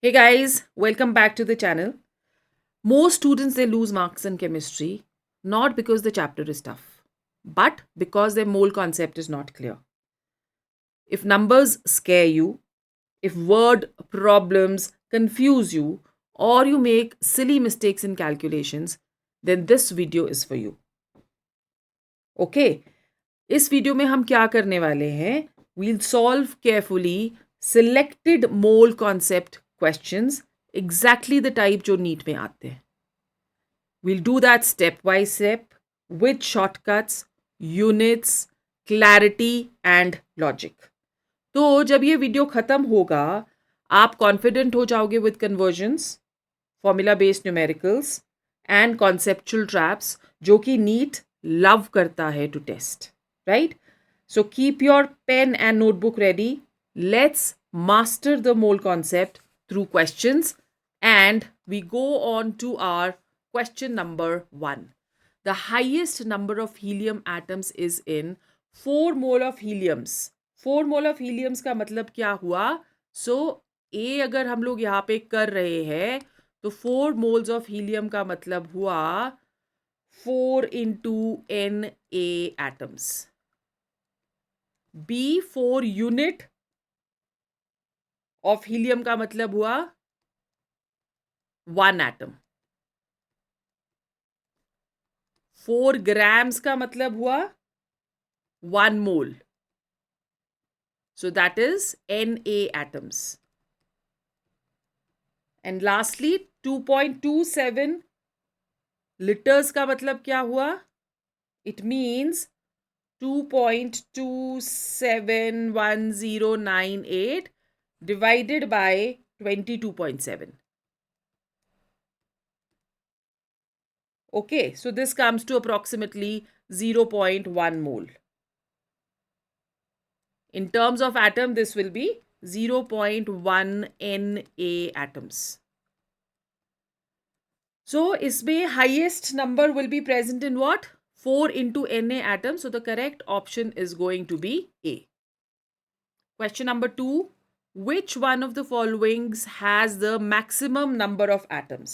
Hey guys, welcome back to the channel. Most students they lose marks in chemistry not because the chapter is tough, but because their mole concept is not clear. If numbers scare you, if word problems confuse you, or you make silly mistakes in calculations, then this video is for you. Okay, इस video में हम क्या करने वाले हैं? We'll solve carefully selected mole concept questions, exactly the type जो NEET में आते हैं. We'll do that step by step with shortcuts, units, clarity and logic. तो जब ये वीडियो ख़त्म होगा आप कॉन्फिडेंट हो जाओगे with conversions, formula based numericals and conceptual traps जो कि नीट लव करता है to test, right? So keep your pen and notebook ready. Let's master the mole concept through questions, and we go on to our question number 1. The highest number of helium atoms is in 4 mole of heliums. 4 mole of heliums का मतलब क्या हुआ? So A अगर हम लोग यहाँ पे कर रहे हैं तो 4 moles of helium का मतलब हुआ 4 into Na atoms. B 4 unit of helium का मतलब हुआ 1 एटम. 4 ग्राम्स का मतलब हुआ 1 mole. So that is Na atoms. And lastly 2.27 litres का मतलब क्या हुआ? It means 2.271098 divided by 22.7. Okay, so this comes to approximately 0.1 mole. In terms of atom, this will be 0.1 Na atoms. So, इसमें highest number will be present in what? 4 into Na atoms. So, the correct option is going to be A. Question number 2. Which one of the followings has the maximum number of atoms?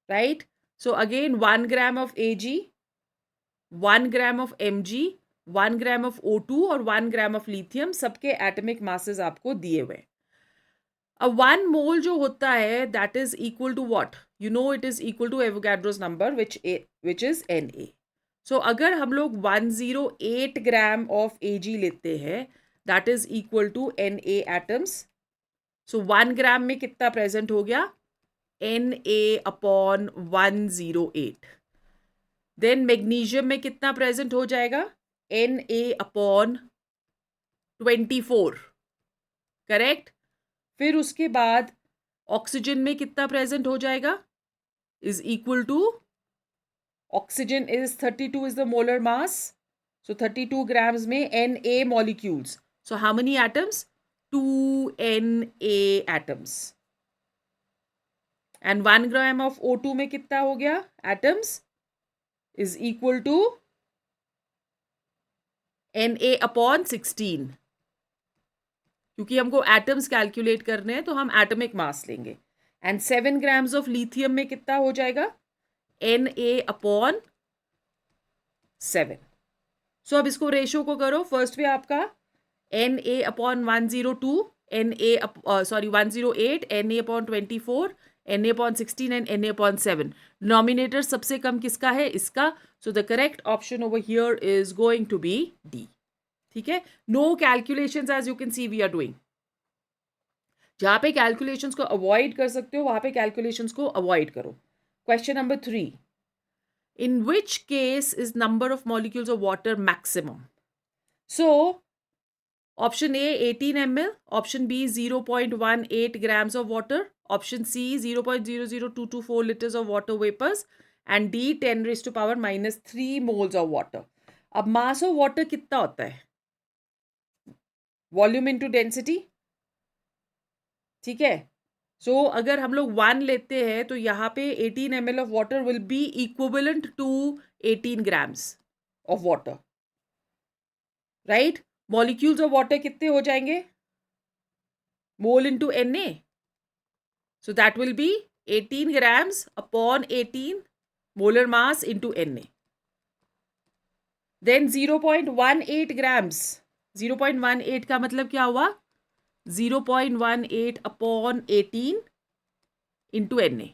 Right? So, again 1 gram of Ag, 1 gram of Mg, 1 gram of O2 और 1 gram of lithium सबके atomic masses आपको दिए हुए. अब 1 mole जो होता है that is equal to what? You know it is equal to Avogadro's number which is Na. So अगर हम लोग 108 gram of Ag लेते हैं that is equal to Na atoms. So 1 gram में कितना present हो गया? Na upon 108. Then magnesium में कितना present हो जाएगा? Na upon 24. करेक्ट? फिर उसके बाद ऑक्सीजन में कितना प्रेजेंट हो जाएगा? Is equal to oxygen is 32 is the molar mass. So 32 grams में Na molecules. So how many atoms? 2 Na atoms. And 1 gram of O2 में कितना हो गया एटम्स? Is equal to Na upon 16. क्योंकि हमको एटम्स कैलकुलेट करने हैं तो हम एटमिक मास लेंगे. एंड 7 ग्राम्स ऑफ लिथियम में कितना हो जाएगा? Na upon 7. सो अब इसको रेशो को करो. फर्स्ट में आपका Na upon 102, sorry 108, Na upon 24, Na upon 16 and Na upon 7. Denominator सबसे कम किसका है? इसका. So the correct option over here is going to be D. ठीक है. No calculations as you can see we are doing. जहां पे calculations को अवॉइड कर सकते हो वहां पे कैलकुलेशंस को अवॉइड करो. Question number 3. In which case is number of molecules of water maximum? So, option A 18 ml, option B 0.18 grams of water, option C 0.00224 liters of water vapors, and D 10 raised to power minus 3 moles of water. अब mass of water कितना होता है? Volume into density. ठीक है. सो अगर हम लोग 1 लेते हैं तो यहाँ पे 18 ml of water will be equivalent to 18 grams of water, right? Molecules of water कितने हो जाएंगे? Mole into Na. So that will be 18 grams upon 18 molar mass into Na. Then 0.18 grams. 0.18 का मतलब क्या हुआ? 0.18 upon 18 into Na.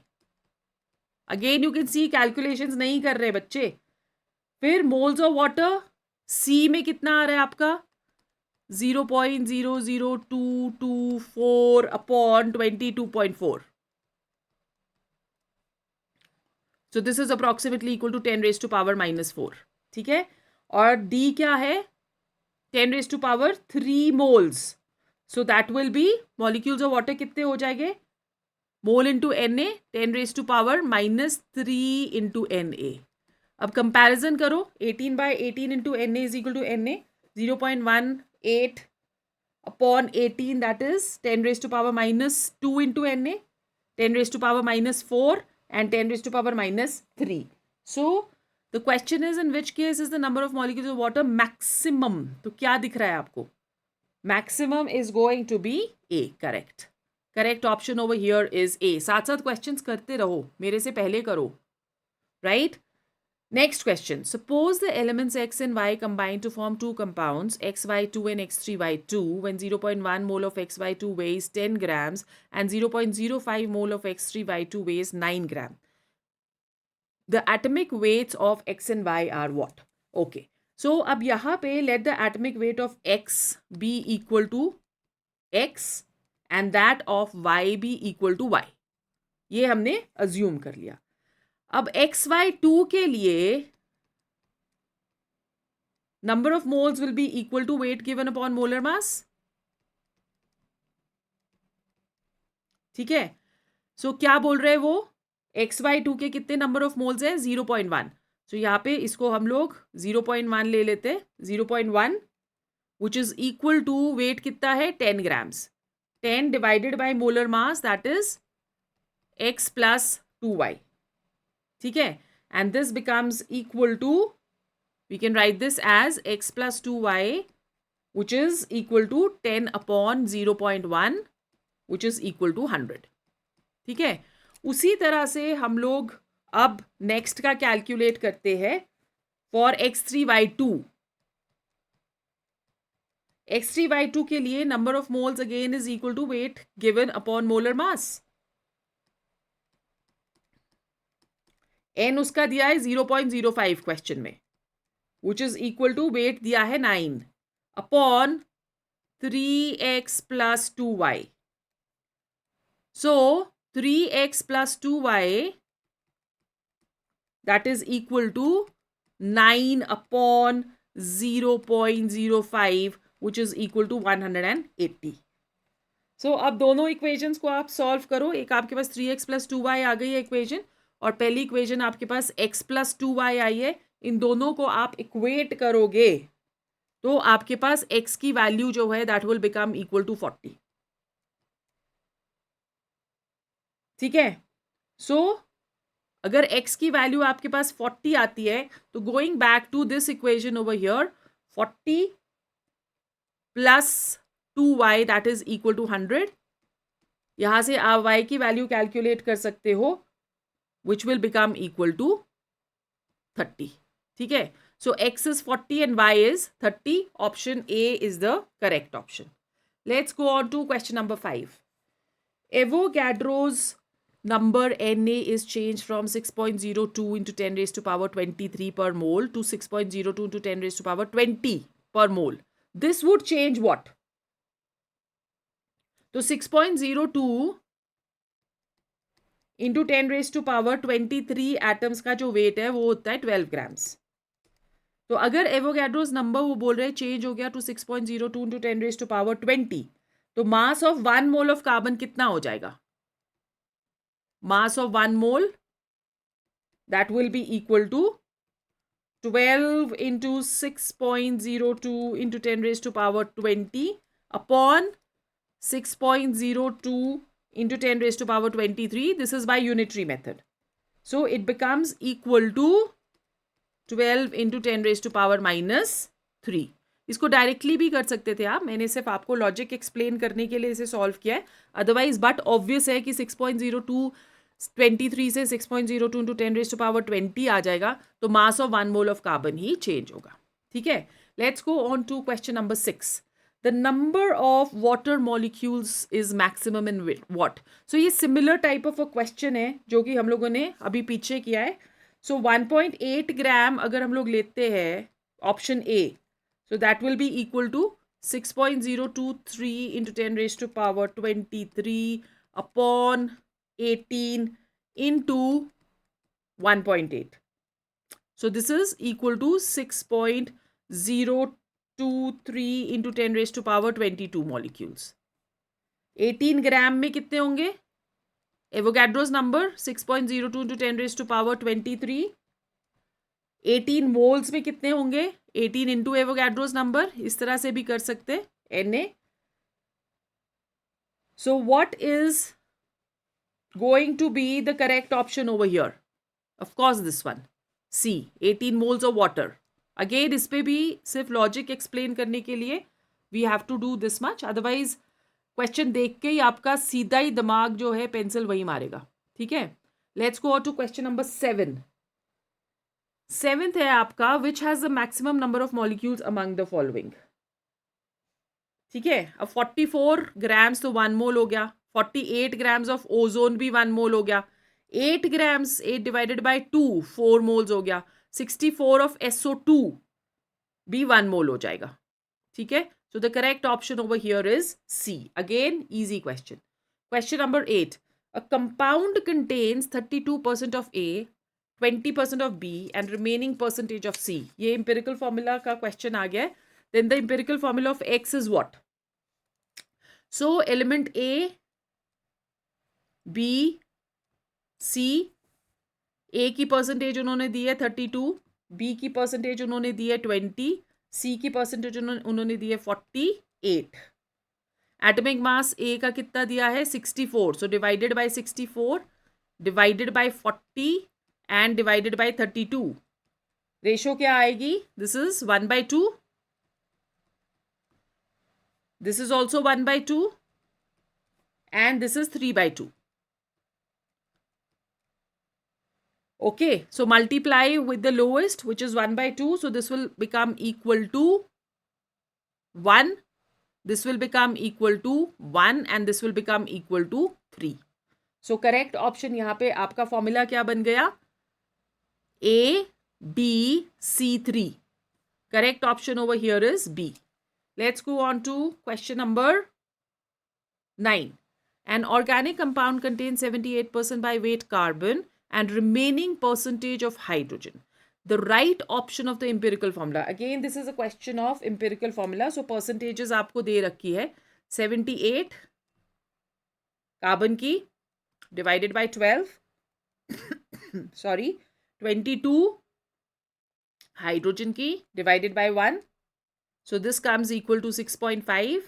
Again you can see calculations नहीं कर रहे बच्चे. फिर moles of water, C में कितना आ रहा है आपका? 0.00224 upon 22.4. So this is approximately equal to 10 raised to power minus 4. ठीक है? और D क्या है? 10 raised to power 3 moles. So that will be molecules of water कितने हो जाएंगे? Mole into Na 10 raised to power minus 3 into Na. अब comparison करो 18 by 18 into Na is equal to Na 0.18 upon 18 that is 10 raised to power minus 2 into Na 10 raised to power minus 4 and 10 raised to power minus 3. So the question is in which case is the number of molecules of water maximum. तो क्या दिख रहा है आपको? Maximum is going to be A. Correct. Correct option over here is A. साथ साथ questions करते रहो, मेरे से पहले करो. Right? Next question. Suppose the elements X and Y combine to form two compounds, XY2 and X3Y2, when 0.1 mole of XY2 weighs 10 grams and 0.05 mole of X3Y2 weighs 9 grams. The atomic weights of X and Y are what? Okay. So, अब यहाँ पे let the atomic weight of X be equal to X and that of Y be equal to Y. ये हमने assume कर लिया. अब XY2 के लिए number of moles will be equal to weight given upon molar mass. ठीक है? So क्या बोल रहे हैं वो? XY2 के कितने number of moles हैं? 0.1. So यहाँ पे इसको हम लोग 0.1 ले लेते हैं. 0.1 which is equal to weight कितना है? 10 grams. 10 divided by molar mass that is X plus 2Y. ठीक है? And this becomes equal to, we can write this as X plus 2Y which is equal to 10 upon 0.1 which is equal to 100. ठीक है? उसी तरह से हम लोग अब नेक्स्ट का कैलकुलेट करते हैं फॉर X3Y2. X3Y2 के लिए number of moles again is equal to weight given upon molar mass. N उसका दिया है 0.05 क्वेश्चन में which is equal to weight दिया है 9 upon 3x plus 2y. So 3x plus 2y that is equal to 9 upon 0.05 which is equal to 180. So अब दोनों equations को आप सॉल्व करो. एक आपके पास 3x plus 2y आ गई है इक्वेशन और पहली इक्वेशन आपके पास x plus 2y आई है. इन दोनों को आप इक्वेट करोगे तो आपके पास x की वैल्यू जो है that will become equal to 40. ठीक है? सो अगर x की वैल्यू आपके पास 40 आती है तो going back to this equation over here 40 plus 2y that is equal to 100. यहां से आप y की वैल्यू कैलकुलेट कर सकते हो which will become equal to 30. ठीक है? So x is 40 and y is 30. Option A is the correct option. Let's go on to question number 5. Avogadro's number Na is changed from 6.02 into 10 raised to power 23 per mole to 6.02 into 10 raised to power 20 per mole. This would change what? तो 6.02 into 10 raised to power 23 atoms का जो wait है वो होता है 12 grams. तो अगर Avogadro's number वो बोल रहे हैं चेंज हो गया to 6.02 into 10 raised to power 20 तो mass of 1 mole of carbon कितना हो जाएगा? Mass of 1 mole that will be equal to 12 into 6.02 into 10 raised to power 20 upon 6.02 into 10 raised to power 23. This is by unitary method. So it becomes equal to 12 into 10 raised to power minus 3. इसको directly भी कर सकते थे आप, मैंने सिर्फ आपको logic explain करने के लिए इसे सॉल्व किया है। अदरवाइज बट ऑब्वियस है कि 6.02 23 से 6.02 इंटू 10⁻20 आ जाएगा, तो mass of 1 mole of carbon ही चेंज होगा। ठीक है, let's go on to question number 6। The number of water molecules is maximum in what. So ये similar type of a question है जो कि हम लोगों ने अभी पीछे किया है। सो 1.8 ग्राम अगर हम लोग लेते हैं option A, so that will be equal to 6.023 into 10 raised to power 23 upon 18 into 1.8. So this is equal to 6.023 into 10 raised to power 22 molecules. 18 ग्राम में कितने होंगे? Avogadro's number 6.02 into 10 raised to power 23. 18 moles में कितने होंगे? 18 into Avogadro's number, इस तरह से भी कर सकते Na. So what is going to be the correct option over here? Of course this one, C, 18 moles of water. Again इस पे भी सिर्फ लॉजिक एक्सप्लेन करने के लिए we have to do this much, otherwise question देख के ही आपका सीधा ही दिमाग जो है पेंसिल वही मारेगा। ठीक है, let's go to question number 7। Seventh है आपका, which has the maximum number of molecules among the following. ठीक है, अब 44 ग्राम्स तो 1 मोल हो गया, 48 ग्राम्स ऑफ ओजोन भी 1 मोल हो गया, 8 ग्राम्स 8 डिवाइडेड बाय 2 4 मोल्स हो गया, 64 ऑफ SO2 भी 1 मोल हो जाएगा। ठीक है, so the correct option over here is C. Again easy question. Question number 8, a compound contains 32% of A, 20% of B and remaining percentage of C. ये empirical formula का question आ गया है। Then the empirical formula of X is what? So element A, B, C, A की percentage उन्होंने दी है 32, B की percentage उन्होंने दी है 20, C की percentage उन्होंने दी है 48. Atomic mass A का कितना दिया है? 64. So divided by 64, divided by 40 and divided by 32. Ratio क्या आएगी? This is 1/2, this is also 1/2 and this is 3/2. Okay, so multiply with the lowest, which is 1/2, so this will become equal to 1, this will become equal to 1 and this will become equal to 3. So correct option यहाँ पे आपका formula क्या बन गया? ABC3. Correct option over here is B. Let's go on to question number 9. An organic compound contains 78% by weight carbon and remaining percentage of hydrogen. The right option of the empirical formula. Again, this is a question of empirical formula. So percentages आपको दे रखी है 78 carbon की divided by 12 sorry 22 hydrogen की divided by 1. So this comes equal to 6.5.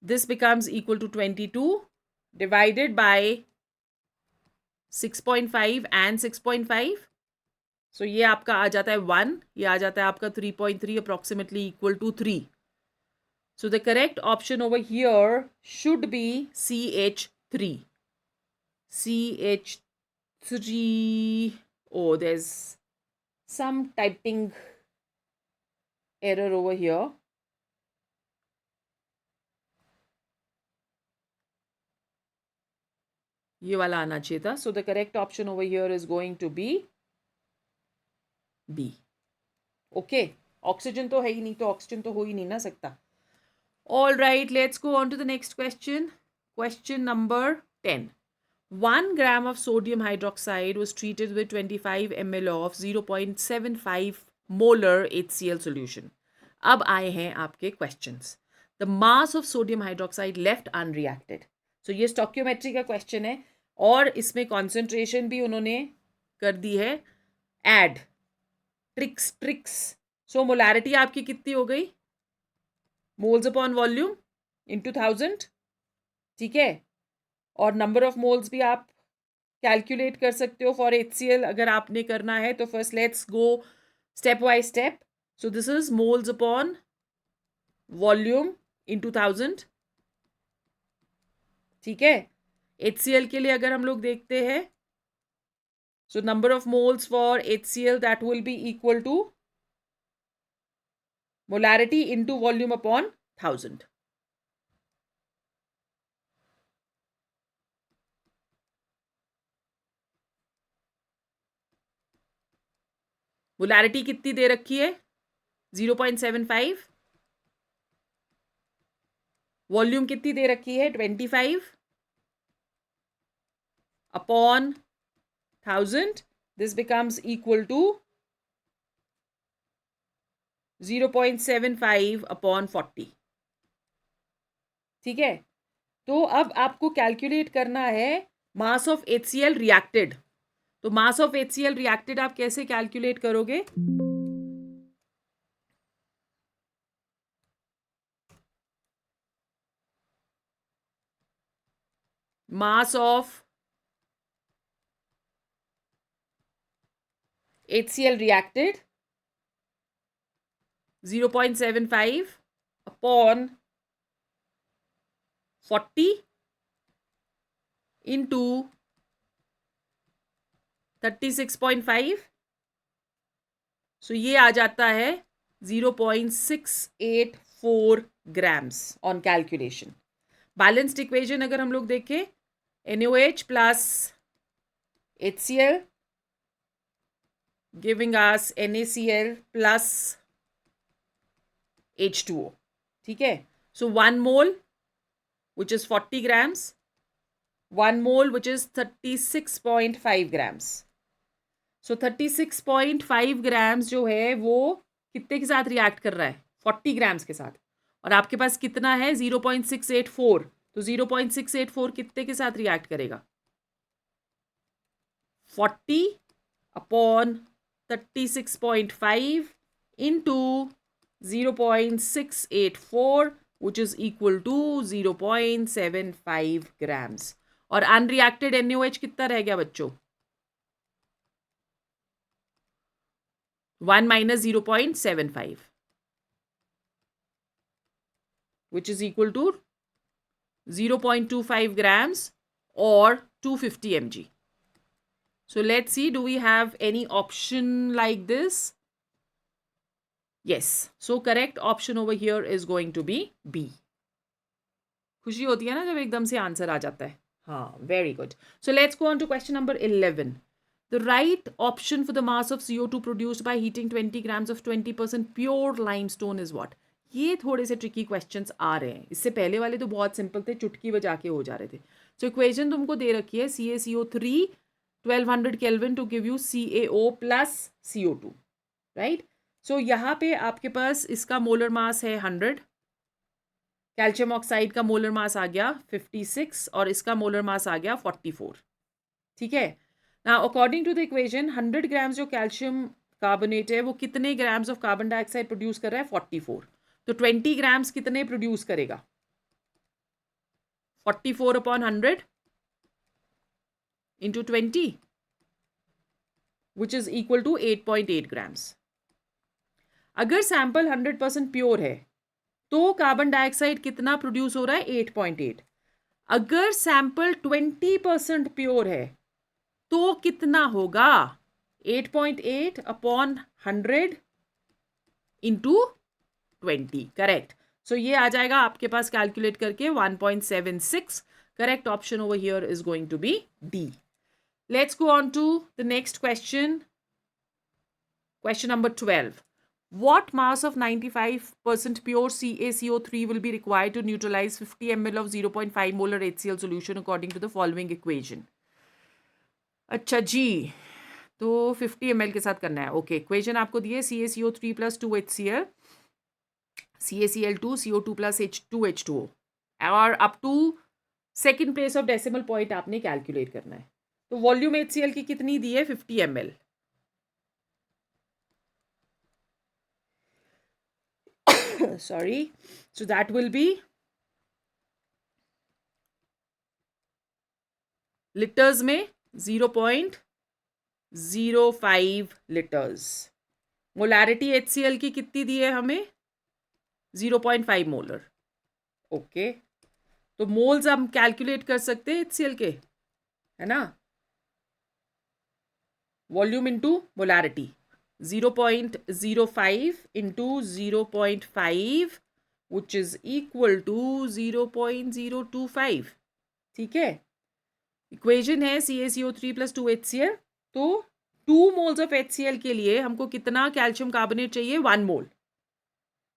This becomes equal to 22 divided by 6.5 and 6.5. So ये आपका आ जाता है 1, ये आ जाता है आपका 3.3, approximately equal to 3. So the correct option over here should be CH3. CH3. Oh, there's some typing error over here. ये वाला आना चाहिए था. So the correct option over here is going to be B. Okay. Oxygen तो है ही नहीं, तो oxygen तो हो ही नहीं ना सकता. All right, let's go on to the next question. Question number 10. 1 gram of sodium hydroxide was treated with 25 ml of 0.75 molar HCl solution. अब आए हैं आपके questions. The mass of sodium hydroxide left unreacted. So ये stoichiometry का question है और इसमें concentration भी उन्होंने कर दी है एड. ट्रिक्स. सो मोलैरिटी आपकी कितनी हो गई? Moles upon volume into 1000. ठीक है, और नंबर ऑफ मोल्स भी आप कैलकुलेट कर सकते हो फॉर HCl अगर आपने करना है तो. First let's go step by step. So this is moles upon volume into 1000. ठीक है. HCl के लिए अगर हम लोग देखते हैं, so number of moles for HCl, that will be equal to molarity into volume upon 1000. Molarity कितनी दे रखी है? 0.75. वॉल्यूम कितनी दे रखी है? 25 upon 1000. This becomes equal to 0.75 upon 40. ठीक है. तो अब आपको कैलकुलेट करना है मास ऑफ HCl रिएक्टेड. तो मास ऑफ HCl रिएक्टेड आप कैसे कैलकुलेट करोगे? Mass of HCl reacted 0.75 upon 40 into 36.5. सो ये आ जाता है 0.684 grams on calculation. Balanced equation अगर हम लोग देखें, NaOH plus HCl giving us NaCl plus H2O. ठीक है. So 1 mole which is 40 grams, 1 mole which is 36.5 grams. So 36.5 grams जो है वो कितने के साथ रिएक्ट कर रहा है? 40 ग्राम्स के साथ. और आपके पास कितना है? 0.684. तो 0.684 कितने के साथ रिएक्ट करेगा? 40 upon 36.5 into 0.684 which is equal to 0.75 grams. और अनरिएक्टेड NaOH कितना रह गया बच्चों? 1 minus 0.75 which is equal to 0.25 grams or 250 mg. So let's see, do we have any option like this? Yes. So correct option over here is going to be B. खुशी होती है ना जब एकदम से आंसर आ जाता है. हाँ, very good. So let's go on to question number 11. The right option for the mass of CO2 produced by heating 20 grams of 20% pure limestone is what? ये थोड़े से ट्रिकी क्वेश्चंस आ रहे हैं. इससे पहले वाले तो बहुत सिंपल थे, चुटकी बजा के हो जा रहे थे. सो इक्वेशन तुमको दे रखी है CaCO3 1200 kelvin to give you CaO plus CO2, right. So यहाँ पे आपके पास इसका मोलर मास है 100, कैल्शियम ऑक्साइड का मोलर मास आ गया 56 और इसका मोलर मास आ गया 44. ठीक है. Now according to the equation 100 grams जो कैल्शियम कार्बोनेट है वो कितने grams of carbon dioxide produce कर रहा है? 44. तो 20 ग्राम्स कितने प्रोड्यूस करेगा? 44 upon 100 into 20 which is equal to 8.8 grams. अगर सैंपल 100% प्योर है तो कार्बन डाइऑक्साइड कितना प्रोड्यूस हो रहा है? 8.8. अगर सैंपल 20% प्योर है तो कितना होगा? 8.8 अपॉन 100 इंटू 20. करेक्ट. सो ये आ जाएगा आपके पास कैलकुलेट करके 1.76. Correct option over here is going to be D. Let's go on to the next question. Question number 12. What mass of 95% pure CaCO3 will be required to neutralize 50 ml of 0.5 molar HCl solution according to the following equation? अच्छा जी, तो 50 ml के साथ करना है. Okay, equation आपको दिए CaCO3 plus 2HCl, CaCl2, CO2 plus H2H2O और up to second place of decimal point आपने कैलकुलेट करना है. तो वॉल्यूम HCl की कितनी दी है? 50 ml. Sorry. So that will be liters में 0.05 liters. मोलैरिटी HCl की कितनी दी है हमें? 0.5 मोलर। ओके, तो मोल्स हम कैलकुलेट कर सकते हैं HCl के, है ना? Volume into molarity, 0.05 into 0.5 which is equal to 0.025। ठीक है, इक्वेशन है CaCO3 प्लस 2HCl। तो 2 मोल्स ऑफ HCl के लिए हमको कितना कैल्शियम कार्बोनेट चाहिए? 1 मोल।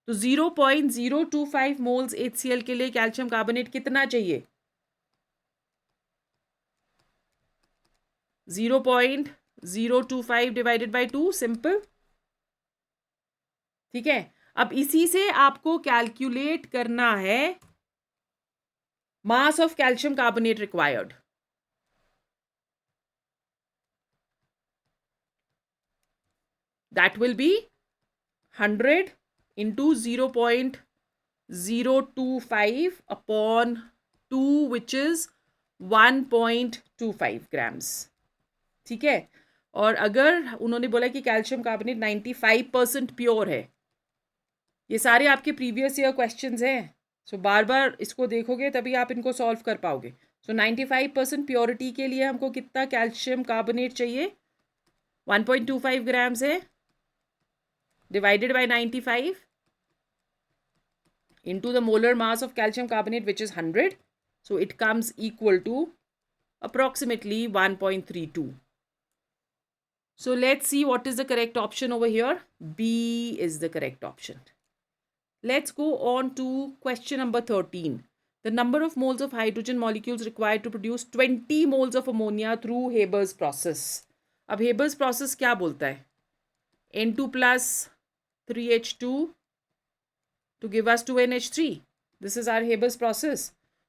तो 0.025 मोल्स HCl के लिए कैल्शियम कार्बोनेट कितना चाहिए? 0.025 डिवाइडेड बाई 2, सिंपल। ठीक है, अब इसी से आपको कैलकुलेट करना है mass of calcium carbonate required. That will B 100 into 0.025 upon 2 which is 1.25 grams। ठीक है, और अगर उन्होंने बोला कि कैल्शियम कार्बोनेट 95% प्योर है, ये सारे आपके प्रीवियस ईयर क्वेश्चंस हैं, सो बार बार इसको देखोगे तभी आप इनको सॉल्व कर पाओगे। सो 95% प्योरिटी के लिए हमको कितना कैल्शियम कार्बोनेट चाहिए? 1.25 ग्राम्स है, divided by 95 into the molar mass of calcium carbonate which is 100. So it comes equal to approximately 1.32. So let's see what is the correct option over here. B is the correct option. Let's go on to question number 13. The number of moles of hydrogen molecules required to produce 20 moles of ammonia through Haber's process. अब Haber's process क्या बोलता है? N2 plus 3H2 to give us 2NH3. This is our Haber's process.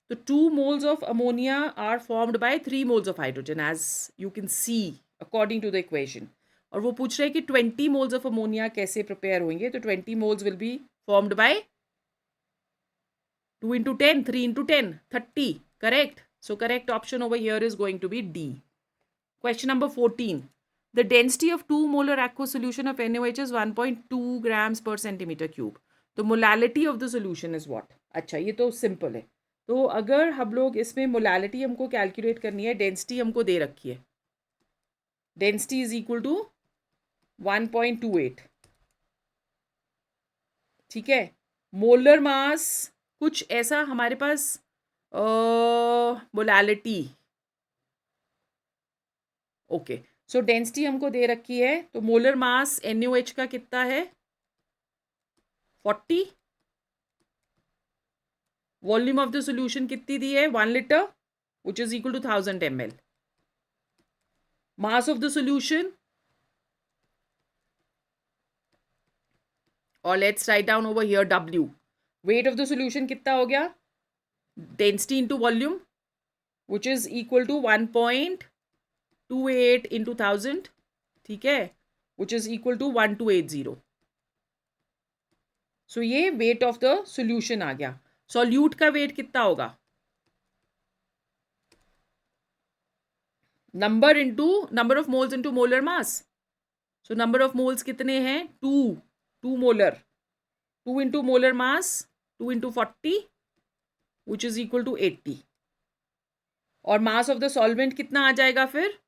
So 2 moles of ammonia are formed by 3 moles of hydrogen, as you can see according to the equation. और वो पूछ रहे हैं कि 20 moles of ammonia कैसे prepare होंगे? तो 20 moles will be formed by 2 into 10, 3 into 10, 30. Correct? So correct option over here is going to be D. Question number 14. The density of 2 molar aqueous solution of NaOH is 1.2 grams per centimeter cube. तो molality of the solution is what? अच्छा, ये तो simple है। तो अगर हम लोग इसमें मोलैलिटी हमको कैलकुलेट करनी है, डेंसिटी हमको दे रखी है, डेंसिटी इज इक्वल टू 1.28। ठीक है, मोलर मास कुछ ऐसा हमारे पास मोलैलिटी, ओके। सो डेंसिटी हमको दे रखी है, तो मोलर मास NaOH का कितना है? 40। वॉल्यूम ऑफ द सोल्यूशन कितनी दी है? 1 litre which is equal to 1000 ml। Mass of the solution, और let's write down over here W। Weight of the solution कितना हो गया? Density into volume which is equal to 1.28 into 1000। ठीक है, which is equal to 1280। So ये weight of the solution आ गया। Solute का वेट कितना होगा? Number into number of moles into molar mass. So number of moles कितने हैं? 2 molar. 2 into molar mass, 2 into 40 which is equal to 80। और मास of the solvent कितना आ जाएगा फिर?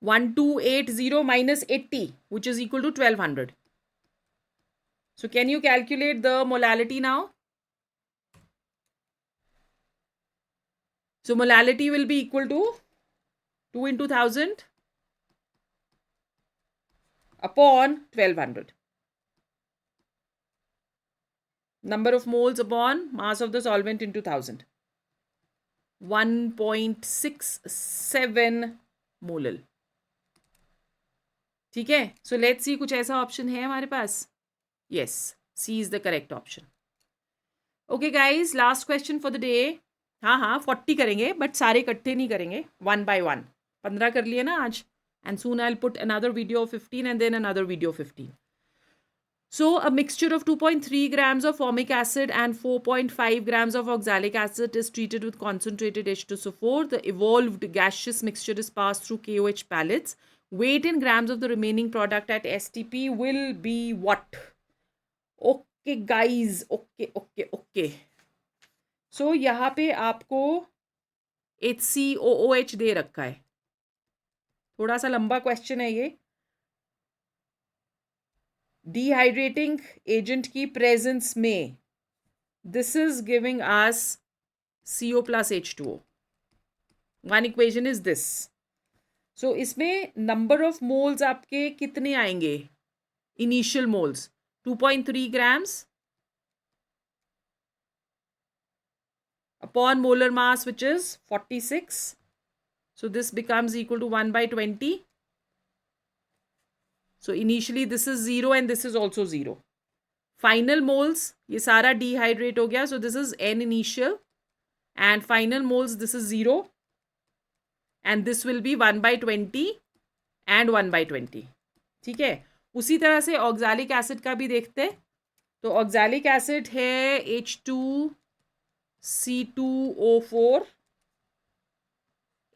1280 minus 80 which is equal to 1200. So can you calculate the molality now? So molality will be equal to 2 into 1000 upon 1200. Number of moles upon mass of the solvent into 1000. 1.67 molal. ठीक है, so let's see, कुछ ऐसा option है हमारे पास? Yes, C is the correct option. Okay guys, last question for the day. हाँ 40 करेंगे, but सारे इकट्ठे नहीं करेंगे, 1 by 1। 15 कर लिए ना आज, and soon I will put another video 15 and then another video 15। So a mixture of 2.3 grams of formic acid and 4.5 grams of oxalic acid is treated with concentrated H2SO4. The evolved gaseous mixture is passed through KOH pellets. Weight in grams of the remaining product at STP will be what? Okay guys, okay. So यहाँ पे आपको HCOOH दे रखा है. थोड़ा सा लंबा question है ये. डिहाइड्रेटिंग एजेंट की प्रेजेंस में this is giving us CO plus H2O. One equation is this. So इसमें number of moles आपके कितने आएंगे? Initial moles 2.3 grams upon molar mass, which is 46. So this becomes equal to 1 by 20. So initially this is 0 and this is also 0. Final moles, ये सारा dehydrate हो गया. So this is N initial and final moles, this is 0. And this will be 1 by 20 and 1 by 20. ठीक है. उसी तरह से oxalic acid का भी देखते हैं. तो ऑक्सैलिक एसिड है H2C2O4.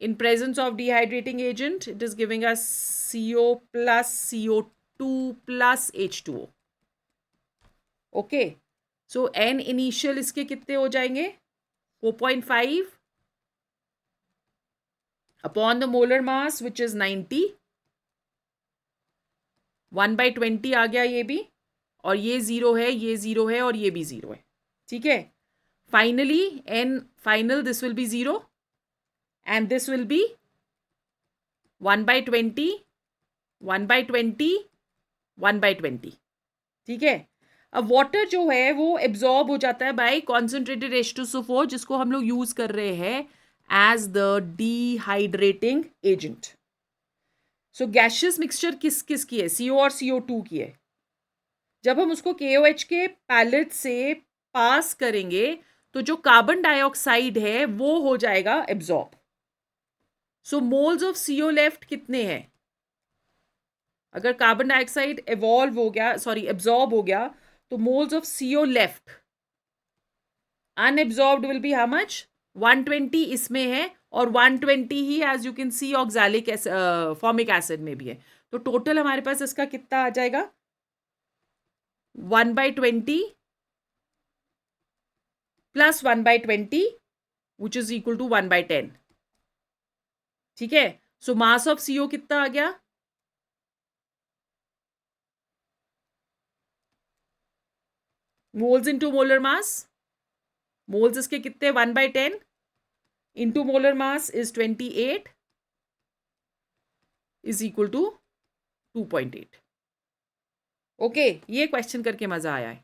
In presence of dehydrating agent, it is giving us CO plus CO2 plus H2O. Okay. So N initial इसके कितने हो जाएंगे? 4.5 upon the molar mass, which is 90. 1 by 20 आ गया ये भी. और ये 0 है, ये 0 है और ये भी 0 है. ठीक है. Finally, N final, this will be 0. And this will be 1 by 20, 1 by 20, 1 by 20. ठीक है. अब वाटर जो है वो एब्जॉर्ब हो जाता है बाय कॉन्सेंट्रेटेड H2SO4, जिसको हम लोग यूज कर रहे हैं as the dehydrating agent. So gaseous mixture किस किस की है? CO और CO2 की है. जब हम उसको KOH के पैलेट से पास करेंगे तो जो कार्बन डाइऑक्साइड है वो हो जाएगा absorb. So moles of CO left कितने हैं? अगर कार्बन डाइऑक्साइड एब्जॉर्ब हो गया तो moles of CO left unabsorbed will be how much? 120 इसमें है और 120 ही as you can see oxalic formic acid में भी है. तो टोटल हमारे पास इसका कितना आ जाएगा? 1 by 20 plus 1 by 20 which is equal to 1 by 10. ठीक है. सो मास ऑफ CO कितना आ गया? Moles into molar mass. Moles इसके कितने? 1 by 10 into molar mass is 28 is equal to 2.8. Okay. ये क्वेश्चन करके मजा आया है.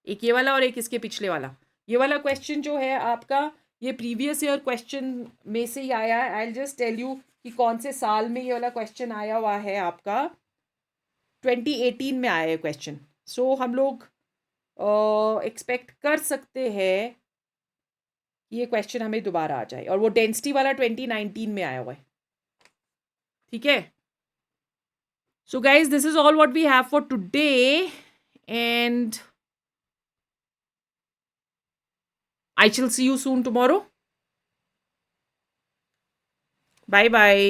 एक ये वाला और एक इसके पिछले वाला. ये वाला क्वेश्चन जो है आपका ये प्रीवियस ईयर क्वेश्चन में से ही आया है. I will just tell you कि कौन से साल में ये वाला क्वेश्चन आया हुआ है. आपका 2018 में आया है क्वेश्चन. सो हम लोग एक्सपेक्ट कर सकते हैं ये क्वेश्चन हमें दोबारा आ जाए. और वो डेंसिटी वाला 2019 में आया हुआ है. ठीक है. So guys, this is all what we have for today and I shall see you soon tomorrow. Bye bye.